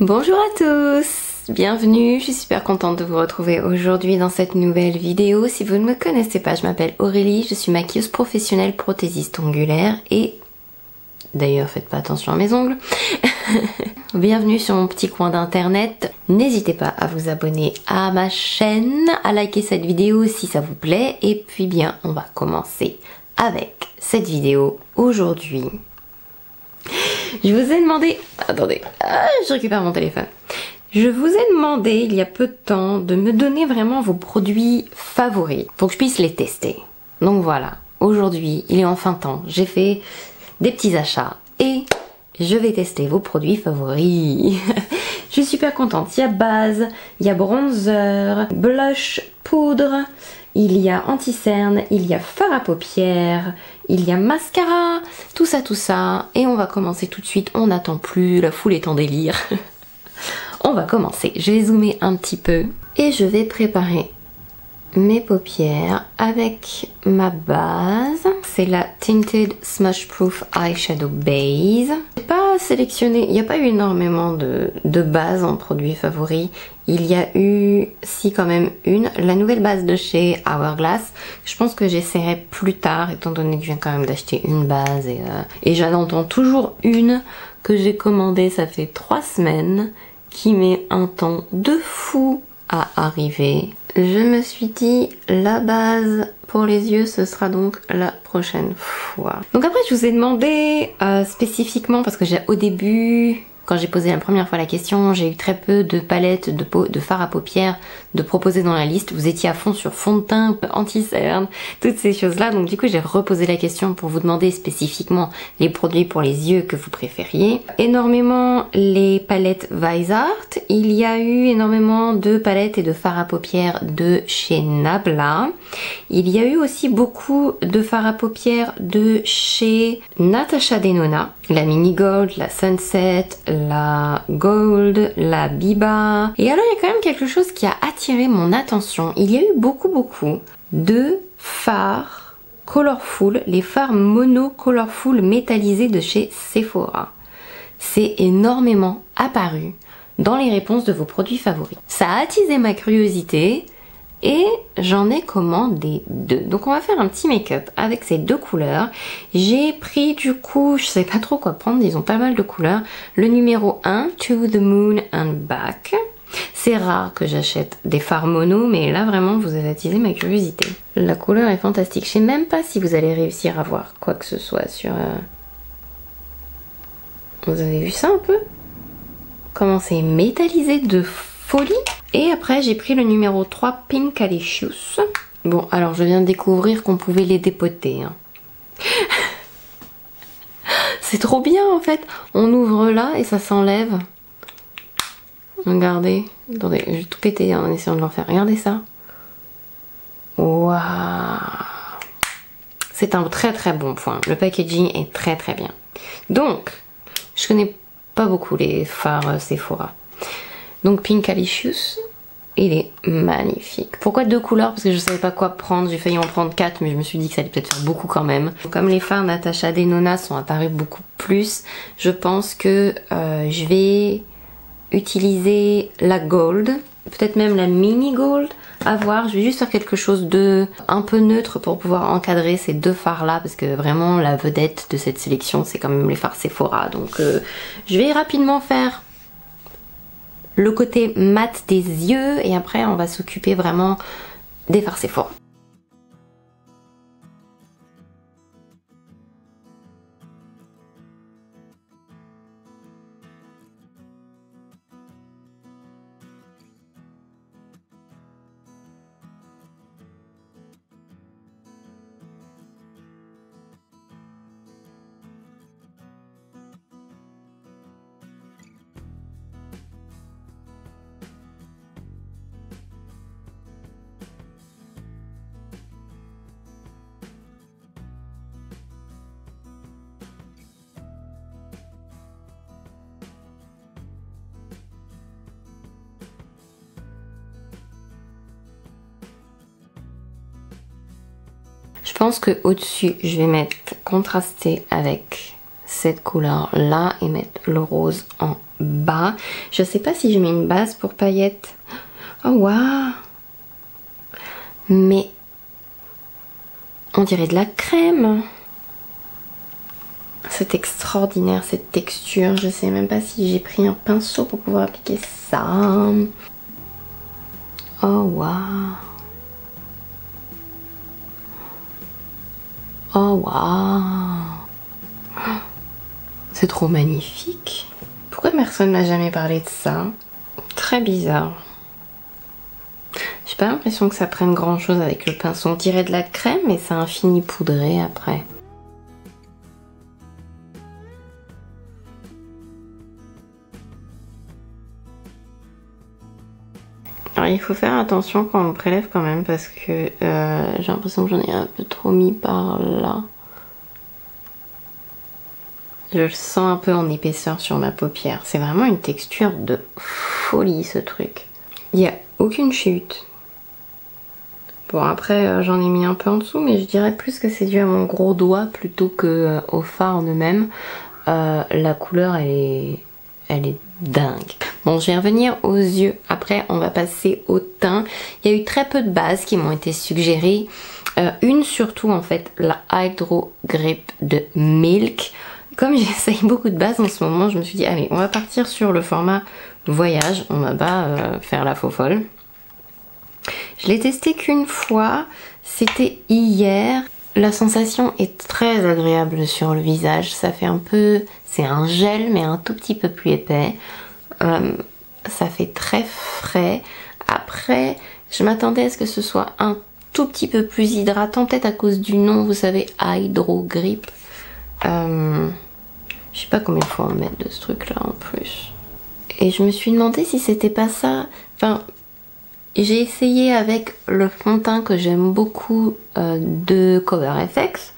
Bonjour à tous, bienvenue, je suis super contente de vous retrouver aujourd'hui dans cette nouvelle vidéo. Si vous ne me connaissez pas, je m'appelle Aurélie, je suis maquilleuse professionnelle prothésiste ongulaire et d'ailleurs faites pas attention à mes ongles. Bienvenue sur mon petit coin d'internet. N'hésitez pas à vous abonner à ma chaîne, à liker cette vidéo si ça vous plaît et puis bien on va commencer avec cette vidéo aujourd'hui. Je vous ai demandé... Attendez, je récupère mon téléphone. Je vous ai demandé il y a peu de temps de me donner vraiment vos produits favoris pour que je puisse les tester. Donc voilà, aujourd'hui il est enfin temps. J'ai fait des petits achats et je vais tester vos produits favoris. Je suis super contente. Il y a base, il y a bronzer, blush, poudre, il y a anti-cerne, il y a fard à paupières, il y a mascara, tout ça. Et on va commencer tout de suite, on n'attend plus, la foule est en délire. On va commencer. Je vais zoomer un petit peu et je vais préparer mes paupières avec ma base. C'est la Tinted Smudge Proof Eyeshadow Base. J'ai pas sélectionné, il n'y a pas eu énormément de bases en produits favoris. Il y a eu, si quand même une, la nouvelle base de chez Hourglass. Je pense que j'essaierai plus tard, étant donné que je viens quand même d'acheter une base et j'en entends toujours une que j'ai commandée, ça fait 3 semaines, qui met un temps de fou à arriver. Je me suis dit, la base pour les yeux, ce sera donc la prochaine fois. Donc après, je vous ai demandé spécifiquement, parce que au début, quand j'ai posé la première fois la question, j'ai eu très peu de palettes de fard à paupières de proposer dans la liste. Vous étiez à fond sur fond de teint, anti-cerne, toutes ces choses-là. Donc du coup, j'ai reposé la question pour vous demander spécifiquement les produits pour les yeux que vous préfériez. Énormément les palettes Weissart. Il y a eu énormément de palettes et de fard à paupières de chez Nabla. Il y a eu aussi beaucoup de fard à paupières de chez Natasha Denona. La Mini Gold, la Sunset, la Gold, la Biba. Et alors il y a quand même quelque chose qui a attiré mon attention. Il y a eu beaucoup de fards colorful, les fards mono colorful métallisés de chez Sephora. C'est énormément apparu dans les réponses de vos produits favoris. Ça a attisé ma curiosité et j'en ai commandé 2. Donc on va faire un petit make-up avec ces 2 couleurs. J'ai pris du coup, je sais pas trop quoi prendre, ils ont pas mal de couleurs. Le numéro 1, To the Moon and Back. C'est rare que j'achète des fards mono, mais là vraiment vous avez attisé ma curiosité. La couleur est fantastique. Je sais même pas si vous allez réussir à voir quoi que ce soit sur... Vous avez vu ça un peu? Comment c'est métallisé de folie. Et après j'ai pris le numéro 3, Pink Alicious. Bon alors je viens de découvrir qu'on pouvait les dépoter. Hein. C'est trop bien en fait. On ouvre là et ça s'enlève. Regardez. Attendez, je vais tout péter en essayant de l'en faire. Regardez ça. Waouh. C'est un très bon point. Le packaging est très bien. Donc, je connais pas beaucoup les fards Sephora. Donc Pink Alicious, il est magnifique. Pourquoi 2 couleurs? Parce que je savais pas quoi prendre, j'ai failli en prendre 4 mais je me suis dit que ça allait peut-être faire beaucoup quand même. Comme les fards Natasha Denona sont apparus beaucoup plus, je pense que je vais utiliser la Gold, peut-être même la Mini Gold, à voir. Je vais juste faire quelque chose de un peu neutre pour pouvoir encadrer ces 2 fards là parce que vraiment la vedette de cette sélection c'est quand même les fards Sephora. Donc je vais rapidement faire le côté mat des yeux et après on va s'occuper vraiment des fards Sephora. Je pense que au-dessus, je vais mettre contrasté avec cette couleur là et mettre le rose en bas. Je sais pas si je mets une base pour paillettes. Oh waouh! Mais on dirait de la crème. C'est extraordinaire cette texture. Je sais même pas si j'ai pris un pinceau pour pouvoir appliquer ça. Oh waouh! Oh waouh! C'est trop magnifique. Pourquoi personne n'a jamais parlé de ça? Très bizarre. J'ai pas l'impression que ça prenne grand chose avec le pinceau. On dirait de la crème, mais ça a un fini poudré après. Alors il faut faire attention quand on prélève quand même parce que j'ai l'impression que j'en ai un peu trop mis par là. Je le sens un peu en épaisseur sur ma paupière. C'est vraiment une texture de folie ce truc. Il n'y a aucune chute. Bon après j'en ai mis un peu en dessous mais je dirais plus que c'est dû à mon gros doigt plutôt que au fard en eux-mêmes. La couleur elle est dingue. Bon, je vais revenir aux yeux. Après, on va passer au teint. Il y a eu très peu de bases qui m'ont été suggérées. Une surtout, en fait, la Hydro Grip de Milk. Comme j'essaye beaucoup de bases en ce moment, je me suis dit, allez, on va partir sur le format voyage. On va pas faire la faux folle. Je l'ai testé qu'une fois. C'était hier. La sensation est très agréable sur le visage. Ça fait un peu... C'est un gel, mais un tout petit peu plus épais. Ça fait très frais. Après, je m'attendais à ce que ce soit un tout petit peu plus hydratant, peut-être à cause du nom, vous savez, Hydro Grip. Je sais pas combien il faut en mettre de ce truc-là en plus. Et je me suis demandé si c'était pas ça. Enfin, j'ai essayé avec le fond de teint que j'aime beaucoup de Cover FX,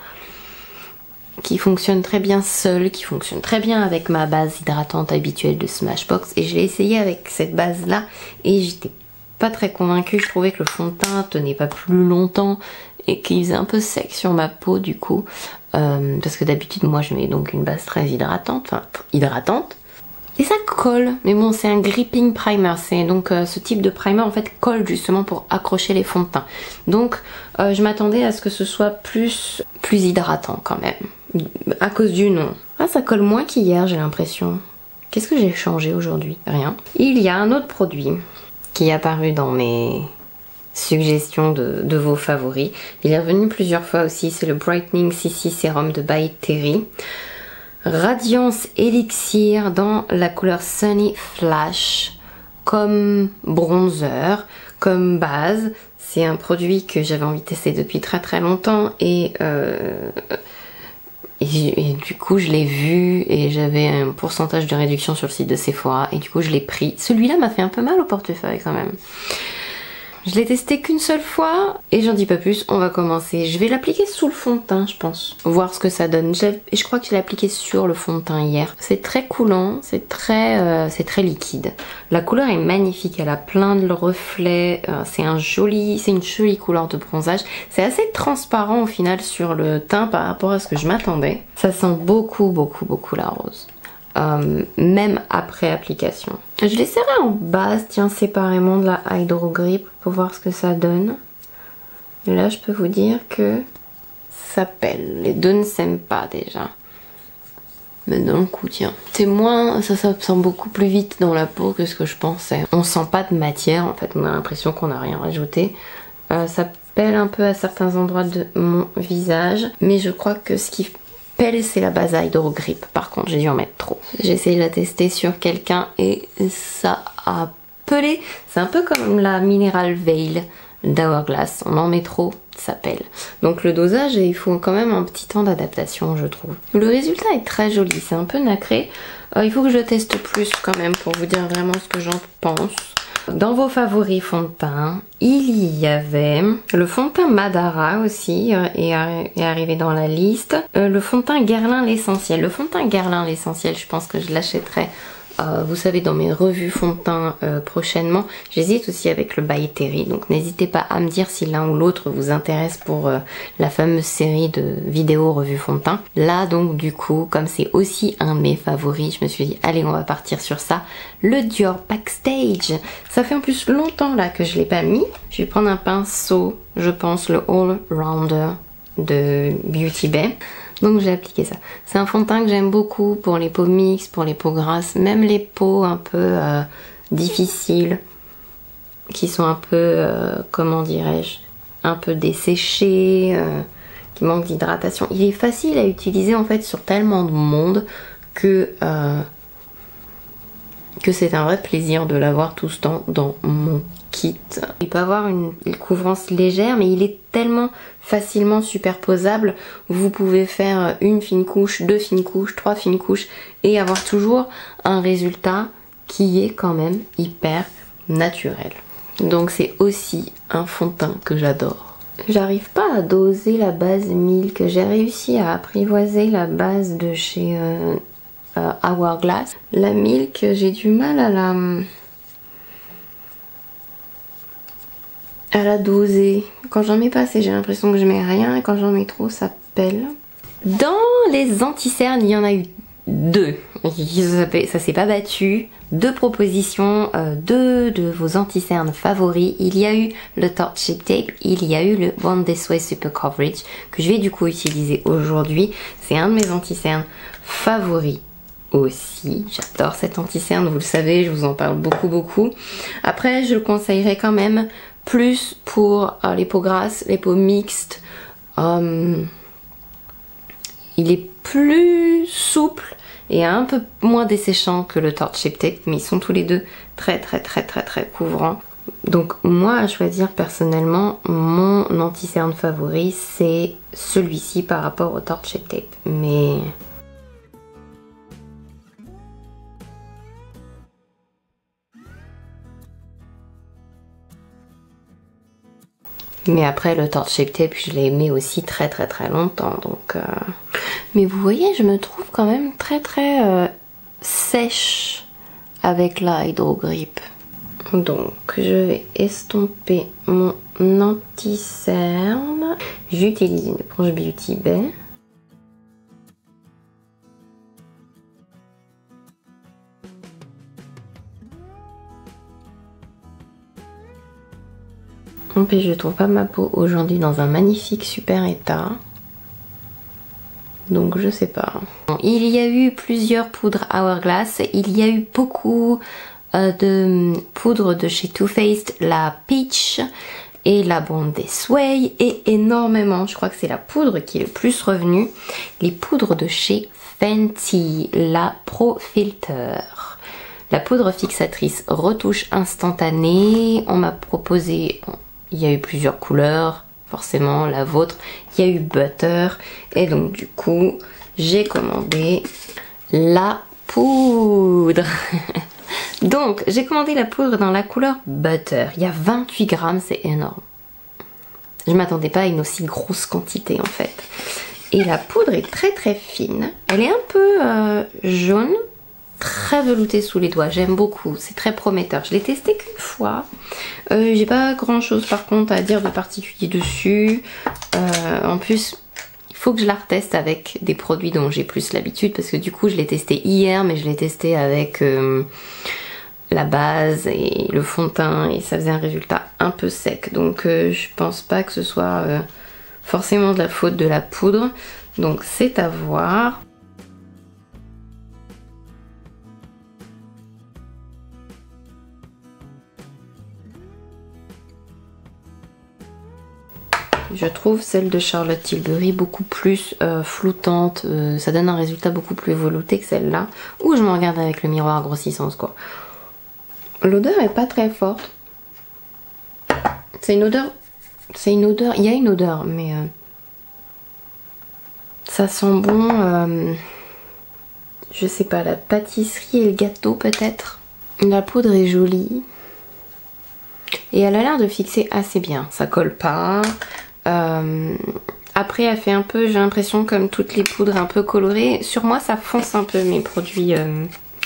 qui fonctionne très bien seul, qui fonctionne très bien avec ma base hydratante habituelle de Smashbox, et je l'ai essayé avec cette base là et j'étais pas très convaincue. Je trouvais que le fond de teint tenait pas plus longtemps et qu'il faisait un peu sec sur ma peau du coup, parce que d'habitude moi je mets donc une base très hydratante, enfin hydratante, et ça colle. Mais bon, c'est un gripping primer, c'est donc ce type de primer en fait colle justement pour accrocher les fonds de teint. Donc je m'attendais à ce que ce soit plus hydratant quand même, à cause du nom. Ah, ça colle moins qu'hier, j'ai l'impression. Qu'est-ce que j'ai changé aujourd'hui? Rien. Il y a un autre produit qui est apparu dans mes suggestions de vos favoris. Il est revenu plusieurs fois aussi, c'est le Brightening CC Serum de By Terry. Radiance Elixir dans la couleur Sunny Flash, comme bronzer, comme base. C'est un produit que j'avais envie de tester depuis très très longtemps et du coup je l'ai vu et j'avais un pourcentage de réduction sur le site de Sephora et du coup je l'ai pris. Celui-là m'a fait un peu mal au portefeuille quand même. Je l'ai testé qu'une seule fois et j'en dis pas plus, on va commencer. Je vais l'appliquer sous le fond de teint je pense, voir ce que ça donne. Et je crois que je l'ai appliqué sur le fond de teint hier. C'est très coulant, c'est très liquide. La couleur est magnifique, elle a plein de reflets, c'est une jolie couleur de bronzage. C'est assez transparent au final sur le teint par rapport à ce que je m'attendais. Ça sent beaucoup la rose. Même après application. Je l'essaierai en base, tiens, séparément de la Hydro Grip pour voir ce que ça donne. Et là, je peux vous dire que ça pèle. Les deux ne s'aiment pas déjà. Mais dans le coup, tiens. C'est moins... Ça sent beaucoup plus vite dans la peau que ce que je pensais. On sent pas de matière, en fait. On a l'impression qu'on n'a rien rajouté. Ça pèle un peu à certains endroits de mon visage. Mais je crois que ce qui pèle, c'est la base Hydro Grip. Par contre, j'ai dû en mettre trop. J'ai essayé de la tester sur quelqu'un et ça a pelé. C'est un peu comme la Mineral Veil d'Hourglass. On en met trop, ça pèle. Donc le dosage, il faut quand même un petit temps d'adaptation, je trouve. Le résultat est très joli. C'est un peu nacré. Il faut que je le teste plus quand même pour vous dire vraiment ce que j'en pense. Dans vos favoris fonds de teint, il y avait le fond de teint Madara aussi, est arrivé dans la liste. Le fond de teint Guerlain l'essentiel. Le fond de teint Guerlain l'essentiel, je pense que je l'achèterai vous savez, dans mes revues fond de teint prochainement. J'hésite aussi avec le By Terry, donc n'hésitez pas à me dire si l'un ou l'autre vous intéresse pour la fameuse série de vidéos revues fond de teint. Là donc du coup, comme c'est aussi un de mes favoris, je me suis dit allez, on va partir sur ça. Le Dior Backstage, ça fait en plus longtemps là que je l'ai pas mis. Je vais prendre un pinceau, je pense le All Rounder de Beauty Bay. Donc j'ai appliqué ça. C'est un fond de teint que j'aime beaucoup pour les peaux mixtes, pour les peaux grasses, même les peaux un peu difficiles, qui sont un peu, comment dirais-je, un peu desséchées, qui manquent d'hydratation. Il est facile à utiliser en fait sur tellement de monde que c'est un vrai plaisir de l'avoir tout ce temps dans mon kit. Il peut avoir une couvrance légère, mais il est tellement facilement superposable. Vous pouvez faire une fine couche, 2 fines couches, 3 fines couches et avoir toujours un résultat qui est quand même hyper naturel. Donc c'est aussi un fond de teint que j'adore. J'arrive pas à doser la base Milk. J'ai réussi à apprivoiser la base de chez Hourglass. La Milk, j'ai du mal à la doser. Quand j'en mets pas assez, j'ai l'impression que je mets rien, et quand j'en mets trop, ça pèle. Dans les anti-cernes, il y en a eu 2. Ça s'est pas battu. 2 propositions, 2 de vos anti-cernes favoris. Il y a eu le Tarte Shape Tape, il y a eu le Born This Way Super Coverage que je vais du coup utiliser aujourd'hui. C'est un de mes anti-cernes favoris aussi. J'adore cet anti-cerne, vous le savez, je vous en parle beaucoup. Après, je le conseillerais quand même plus pour les peaux grasses, les peaux mixtes. Il est plus souple et un peu moins desséchant que le Tarte Shape Tape, mais ils sont tous les deux très couvrants. Donc moi, à choisir personnellement, mon anti-cerne favori, c'est celui-ci par rapport au Tarte Shape Tape. Mais après le Tarte Shape Tape, je l'ai aimé aussi très longtemps. Donc, mais vous voyez, je me trouve quand même très sèche avec la Hydro Grip. Donc je vais estomper mon anti-cerne. J'utilise une éponge Beauty Bay. En plus, je trouve pas ma peau aujourd'hui dans un magnifique super état. Donc je sais pas. Il y a eu plusieurs poudres Hourglass. Il y a eu beaucoup de poudres de chez Too Faced, la Peach et la Born This Way, et énormément, je crois que c'est la poudre qui est le plus revenue, les poudres de chez Fenty, la Pro Filter. La poudre fixatrice retouche instantanée. On m'a proposé, il y a eu plusieurs couleurs, forcément la vôtre, il y a eu Butter, et donc du coup j'ai commandé la poudre. Donc j'ai commandé la poudre dans la couleur Butter. Il y a 28 grammes, c'est énorme. Je m'attendais pas à une aussi grosse quantité en fait. Et la poudre est très fine. Elle est un peu jaune, très veloutée sous les doigts. J'aime beaucoup, c'est très prometteur. Je l'ai testé qu'une fois. J'ai pas grand chose par contre à dire de particulier dessus. En plus, il faut que je la reteste avec des produits dont j'ai plus l'habitude, parce que du coup je l'ai testé hier, mais je l'ai testé avec la base et le fond de teint et ça faisait un résultat un peu sec. Donc je pense pas que ce soit forcément de la faute de la poudre. Donc c'est à voir. Je trouve celle de Charlotte Tilbury beaucoup plus floutante, ça donne un résultat beaucoup plus velouté que celle-là. Ou je me regarde avec le miroir grossissance quoi. L'odeur est pas très forte. C'est une odeur, il y a une odeur, mais ça sent bon, je sais pas, la pâtisserie et le gâteau peut-être. La poudre est jolie. Et elle a l'air de fixer assez bien, ça colle pas. Après elle fait un peu, j'ai l'impression comme toutes les poudres un peu colorées. Sur moi ça fonce un peu mes produits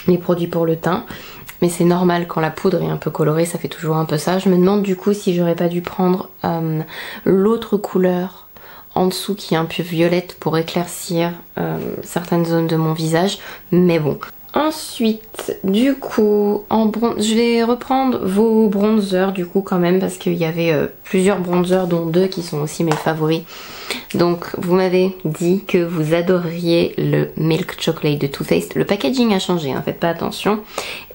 mes produits pour le teint. Mais c'est normal quand la poudre est un peu colorée, ça fait toujours un peu ça. Je me demande du coup si j'aurais pas dû prendre l'autre couleur en dessous qui est un peu violette pour éclaircir certaines zones de mon visage. Mais bon. Ensuite, du coup, je vais reprendre vos bronzers du coup quand même parce qu'il y avait plusieurs bronzers dont 2 qui sont aussi mes favoris. Donc vous m'avez dit que vous adoriez le Milk Chocolate de Too Faced. Le packaging a changé, hein, faites pas attention.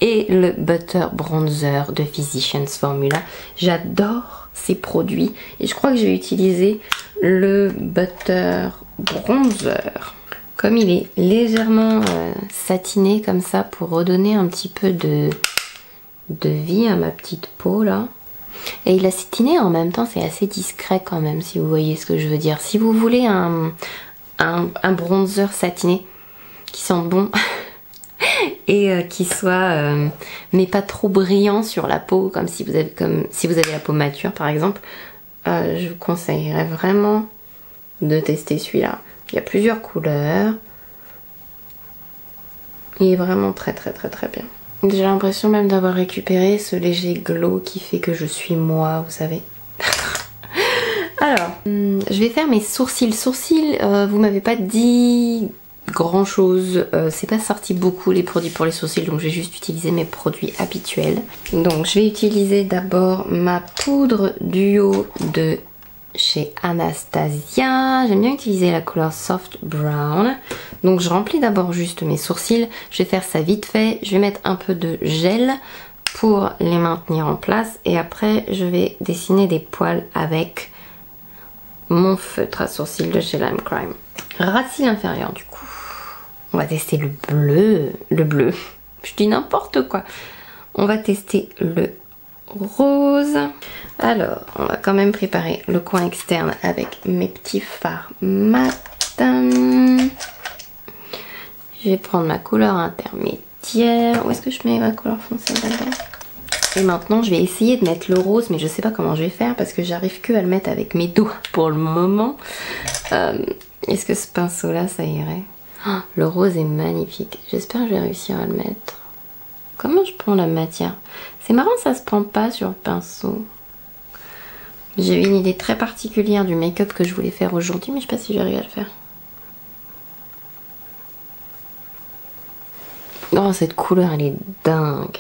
Et le Butter Bronzer de Physicians Formula. J'adore ces produits et je crois que je vais utiliser le Butter Bronzer. Comme il est légèrement satiné comme ça pour redonner un petit peu de vie à ma petite peau là. Et il a satiné en même temps, c'est assez discret quand même si vous voyez ce que je veux dire. Si vous voulez un bronzer satiné qui sent bon et qui soit mais pas trop brillant sur la peau comme si vous avez la peau mature par exemple, je vous conseillerais vraiment de tester celui-là. Il y a plusieurs couleurs. Il est vraiment très bien. J'ai l'impression même d'avoir récupéré ce léger glow qui fait que je suis moi, vous savez. Alors, je vais faire mes sourcils. Sourcils, vous m'avez pas dit grand chose. C'est pas sorti beaucoup les produits pour les sourcils, donc je vais juste utiliser mes produits habituels. Donc je vais utiliser d'abord ma poudre duo de chez Anastasia. J'aime bien utiliser la couleur Soft Brown. Donc je remplis d'abord juste mes sourcils. Je vais faire ça vite fait. Je vais mettre un peu de gel pour les maintenir en place. Et après je vais dessiner des poils avec mon feutre à sourcils de chez Lime Crime. Racine inférieure du coup. On va tester le bleu. Le bleu. Je dis n'importe quoi. On va tester le rose. Alors, on va quand même préparer le coin externe avec mes petits fards mat. Je vais prendre ma couleur intermédiaire. Où est-ce que je mets ma couleur foncée d'abord? Et maintenant, je vais essayer de mettre le rose, mais je sais pas comment je vais faire parce que j'arrive que à le mettre avec mes doigts pour le moment. Est-ce que ce pinceau-là, ça irait? Oh, le rose est magnifique. J'espère que je vais réussir à le mettre. Comment je prends la matière? C'est marrant, ça se prend pas sur le pinceau. J'ai eu une idée très particulière du make-up que je voulais faire aujourd'hui, mais je sais pas si j'arrive à le faire. Oh, cette couleur, elle est dingue.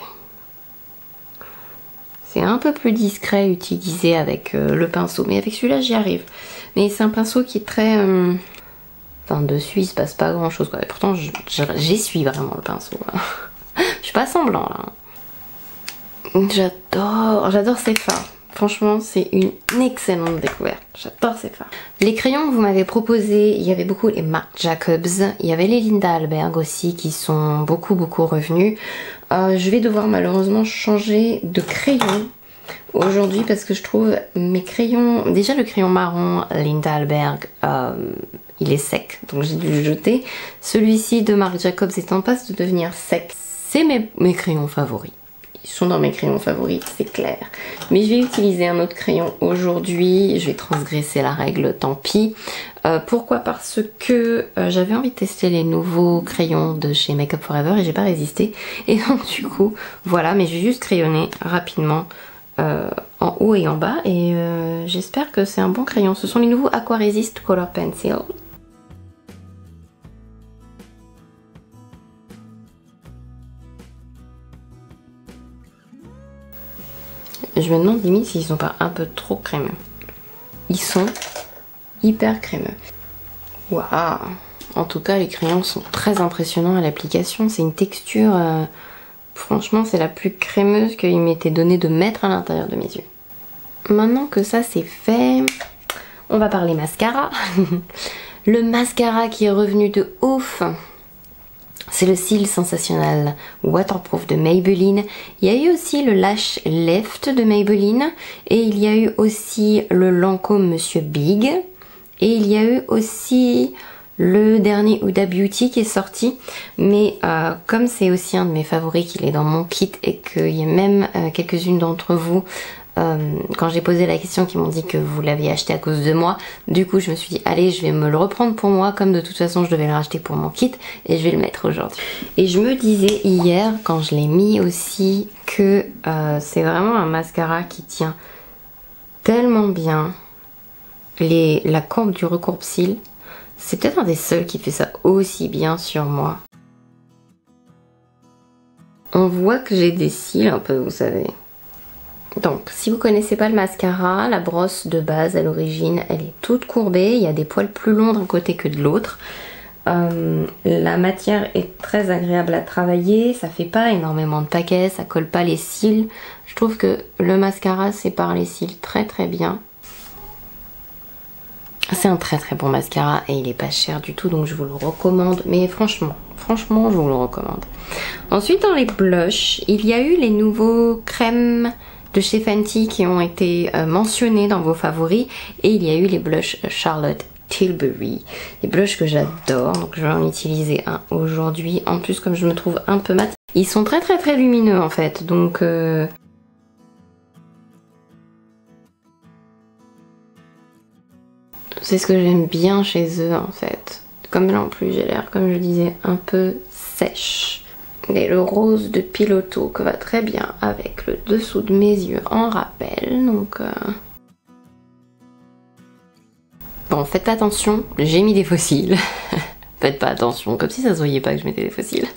C'est un peu plus discret utilisé avec le pinceau, mais avec celui-là, j'y arrive. Mais c'est un pinceau qui est très... Enfin, dessus, il se passe pas grand-chose, quoi. Et pourtant, j'essuie vraiment le pinceau. Je suis pas semblant, là. J'adore ces fards. Franchement, c'est une excellente découverte. J'adore ces fards. Les crayons que vous m'avez proposés, il y avait beaucoup les Marc Jacobs. Il y avait les Linda Alberg aussi qui sont beaucoup revenus. Je vais devoir malheureusement changer de crayon aujourd'hui parce que je trouve mes crayons... Déjà le crayon marron Linda Alberg, il est sec. Donc j'ai dû le jeter. Celui-ci de Marc Jacobs est en passe de devenir sec. C'est mes crayons favoris. Ils sont dans mes crayons favoris, c'est clair. Mais je vais utiliser un autre crayon aujourd'hui. Je vais transgresser la règle, tant pis. Pourquoi? Parce que j'avais envie de tester les nouveaux crayons de chez Make Up For Ever et j'ai pas résisté. Et donc du coup, voilà. Mais je vais juste crayonner rapidement en haut et en bas. Et j'espère que c'est un bon crayon. Ce sont les nouveaux Aqua Resist Color Pencil. Je me demande limite s'ils sont pas un peu trop crémeux. Ils sont hyper crémeux. Waouh! En tout cas, les crayons sont très impressionnants à l'application. C'est une texture, franchement, c'est la plus crémeuse qu'il m'était donné de mettre à l'intérieur de mes yeux. Maintenant que ça c'est fait, on va parler mascara. Le mascara qui est revenu de ouf. C'est le Seal Sensationnel Waterproof de Maybelline. Il y a eu aussi le Lash Lift de Maybelline. Et il y a eu aussi le Lancôme Monsieur Big. Et il y a eu aussi le dernier Huda Beauty qui est sorti. Mais comme c'est aussi un de mes favoris qu'il est dans mon kit et qu'il y a même quelques-unes d'entre vous quand j'ai posé la question, qu'ils m'ont dit que vous l'aviez acheté à cause de moi. Du coup, je me suis dit, allez, je vais me le reprendre pour moi, comme de toute façon, je devais le racheter pour mon kit, et je vais le mettre aujourd'hui. Et je me disais hier, quand je l'ai mis aussi, que c'est vraiment un mascara qui tient tellement bien. La courbe du recourbe-cils, c'est peut-être un des seuls qui fait ça aussi bien sur moi. On voit que j'ai des cils un peu, vous savez. Donc, si vous connaissez pas le mascara, la brosse de base à l'origine, elle est toute courbée. Il y a des poils plus longs d'un côté que de l'autre. La matière est très agréable à travailler. Ça fait pas énormément de paquets, ça colle pas les cils. Je trouve que le mascara sépare les cils très très bien. C'est un très très bon mascara et il est pas cher du tout, donc je vous le recommande. Mais franchement, je vous le recommande. Ensuite, dans les blushs, il y a eu les nouveaux crèmes de chez Fenty qui ont été mentionnés dans vos favoris. Et il y a eu les blushs Charlotte Tilbury. Des blushs que j'adore, donc je vais en utiliser un aujourd'hui. En plus, comme je me trouve un peu mat, ils sont très très très lumineux en fait. Donc... c'est ce que j'aime bien chez eux en fait. Comme là en plus j'ai l'air, comme je disais, un peu sèche. Et le rose de Piloto que va très bien avec le dessous de mes yeux en rappel. Donc bon, faites pas attention, j'ai mis des faux cils. Faites pas attention, comme si ça se voyait pas que je mettais des faux cils.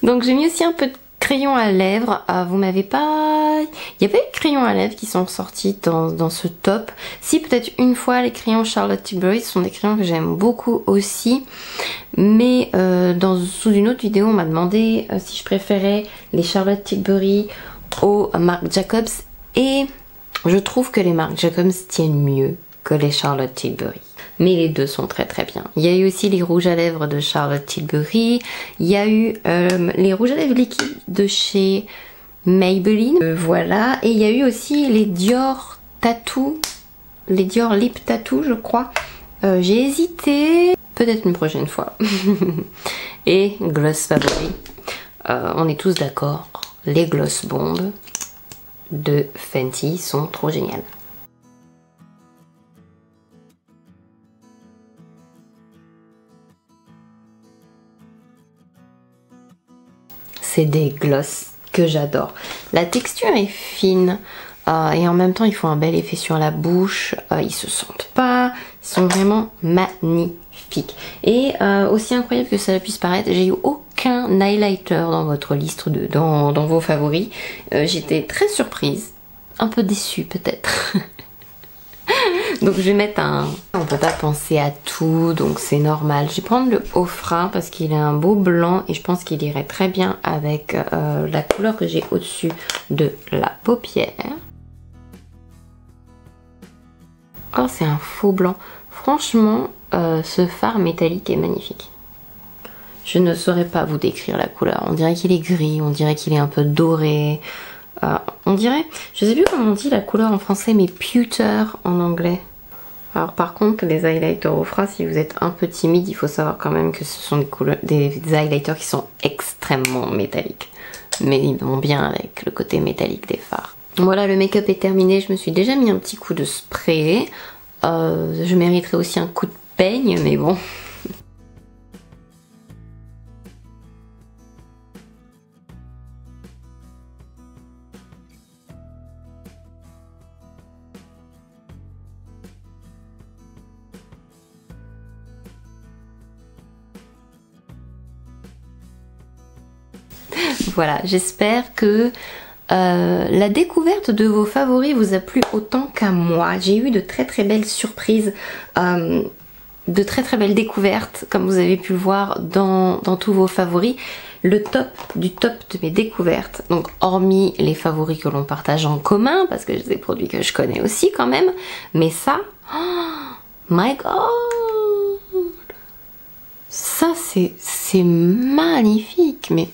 Donc j'ai mis aussi un peu de crayon à lèvres. Vous m'avez pas... Il y a pas eu de crayons à lèvres qui sont sortis dans ce top. Si, peut-être une fois, les crayons Charlotte Tilbury, ce sont des crayons que j'aime beaucoup aussi. Mais sous une autre vidéo, on m'a demandé si je préférais les Charlotte Tilbury aux Marc Jacobs. Et je trouve que les Marc Jacobs tiennent mieux que les Charlotte Tilbury. Mais les deux sont très très bien. Il y a eu aussi les rouges à lèvres de Charlotte Tilbury. Il y a eu les rouges à lèvres liquides de chez Maybelline. Voilà. Et il y a eu aussi les Dior Tattoo. Les Dior Lip Tattoo, je crois. J'ai hésité. Peut-être une prochaine fois. Et gloss favori. On est tous d'accord. Les gloss bombes de Fenty sont trop géniales. C'est des gloss que j'adore. La texture est fine et en même temps ils font un bel effet sur la bouche. Ils se sentent pas, ils sont vraiment magnifiques. Et aussi incroyable que cela puisse paraître, j'ai eu aucun highlighter dans votre liste, dans vos favoris. J'étais très surprise, un peu déçue peut-être. Donc je vais mettre un... On peut pas penser à tout, donc c'est normal. Je vais prendre le Ofra parce qu'il est un beau blanc et je pense qu'il irait très bien avec la couleur que j'ai au-dessus de la paupière. Oh, c'est un faux blanc. Franchement, ce fard métallique est magnifique. Je ne saurais pas vous décrire la couleur. On dirait qu'il est gris, on dirait qu'il est un peu doré. On dirait, je sais plus comment on dit la couleur en français, mais pewter en anglais. Alors par contre, les highlighters Ofra, si vous êtes un peu timide, il faut savoir quand même que ce sont des highlighters qui sont extrêmement métalliques. Mais ils vont bien avec le côté métallique des fards. Voilà, le make-up est terminé. Je me suis déjà mis un petit coup de spray. Je mériterais aussi un coup de peigne, mais bon... Voilà, j'espère que la découverte de vos favoris vous a plu autant qu'à moi. J'ai eu de très très belles surprises, de très très belles découvertes, comme vous avez pu le voir dans tous vos favoris. Le top du top de mes découvertes, donc hormis les favoris que l'on partage en commun, parce que j'ai des produits que je connais aussi quand même, mais ça, oh my god, ça c'est magnifique, mais...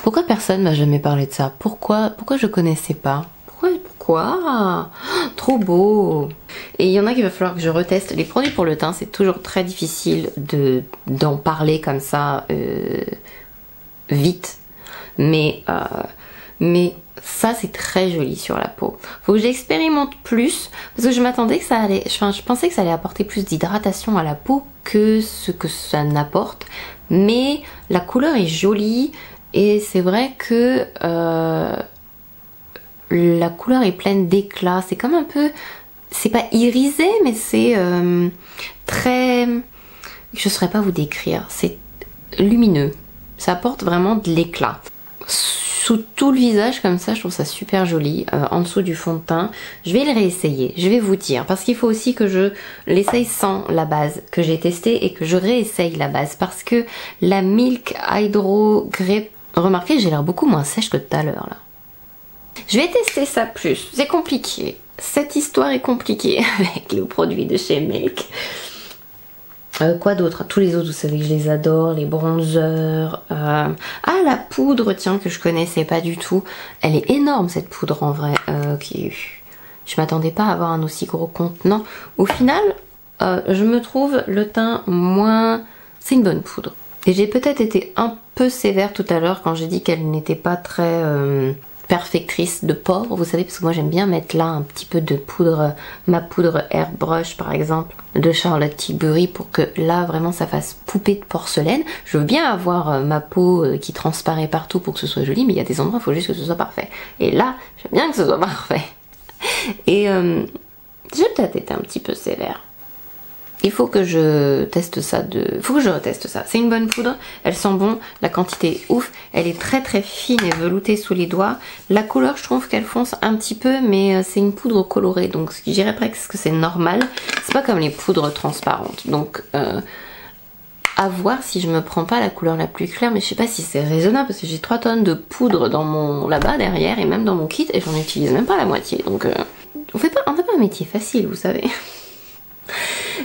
Pourquoi personne m'a jamais parlé de ça? Pourquoi je connaissais pas? Pourquoi? Trop beau! Et il y en a qu'il va falloir que je reteste. Les produits pour le teint, c'est toujours très difficile d'en parler comme ça vite. Mais mais ça c'est très joli sur la peau. Faut que j'expérimente plus parce que je m'attendais que ça allait, enfin je pensais que ça allait apporter plus d'hydratation à la peau que ce que ça n'apporte, mais la couleur est jolie et c'est vrai que la couleur est pleine d'éclat. C'est comme un peu, c'est pas irisé, mais c'est très, je saurais pas vous décrire, c'est lumineux, ça apporte vraiment de l'éclat sous tout le visage comme ça. Je trouve ça super joli. En dessous du fond de teint, je vais le réessayer, je vais vous dire, parce qu'il faut aussi que je l'essaye sans la base que j'ai testée et que je réessaye la base, parce que la Milk Hydro Grey, remarquez j'ai l'air beaucoup moins sèche que tout à l'heure là. Je vais tester ça plus, c'est compliqué, cette histoire est compliquée avec le produit de chez Milk. Quoi d'autre? Tous les autres, vous savez que je les adore, les bronzers. Ah, la poudre, tiens, que je connaissais pas du tout. Elle est énorme cette poudre en vrai. Je m'attendais pas à avoir un aussi gros contenant. Au final, je me trouve le teint moins... C'est une bonne poudre. Et j'ai peut-être été un peu sévère tout à l'heure quand j'ai dit qu'elle n'était pas très... perfectrice de pores, vous savez, parce que moi j'aime bien mettre là un petit peu de poudre, ma poudre Airbrush par exemple de Charlotte Tilbury, pour que là vraiment ça fasse poupée de porcelaine. Je veux bien avoir ma peau qui transparaît partout pour que ce soit joli, mais il y a des endroits il faut juste que ce soit parfait, et là j'aime bien que ce soit parfait. Et j'ai peut-être été un petit peu sévère. Il faut que je teste ça, faut que je reteste ça. C'est une bonne poudre, elle sent bon, la quantité est ouf, elle est très très fine et veloutée sous les doigts. La couleur, je trouve qu'elle fonce un petit peu, mais c'est une poudre colorée, donc je dirais presque que c'est normal. C'est pas comme les poudres transparentes, donc à voir si je me prends pas la couleur la plus claire, mais je sais pas si c'est raisonnable parce que j'ai 3 tonnes de poudre dans mon là-bas derrière et même dans mon kit et j'en utilise même pas la moitié, donc on n'a pas un métier facile, vous savez.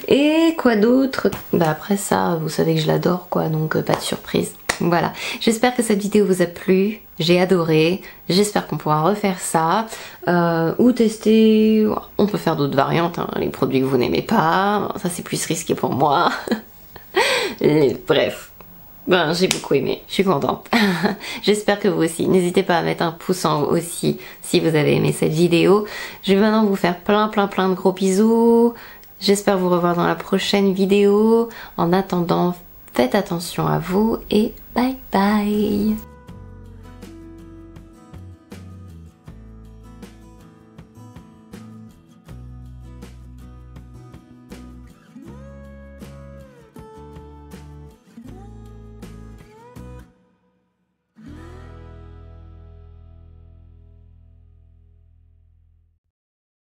Et quoi d'autre? Bah après ça, vous savez que je l'adore quoi, donc pas de surprise. Voilà, j'espère que cette vidéo vous a plu, j'ai adoré, j'espère qu'on pourra refaire ça, ou tester, on peut faire d'autres variantes, hein, les produits que vous n'aimez pas, ça c'est plus risqué pour moi. Bref, ben, j'ai beaucoup aimé, je suis contente. J'espère que vous aussi. N'hésitez pas à mettre un pouce en haut aussi si vous avez aimé cette vidéo. Je vais maintenant vous faire plein de gros bisous. J'espère vous revoir dans la prochaine vidéo. En attendant, faites attention à vous et bye bye.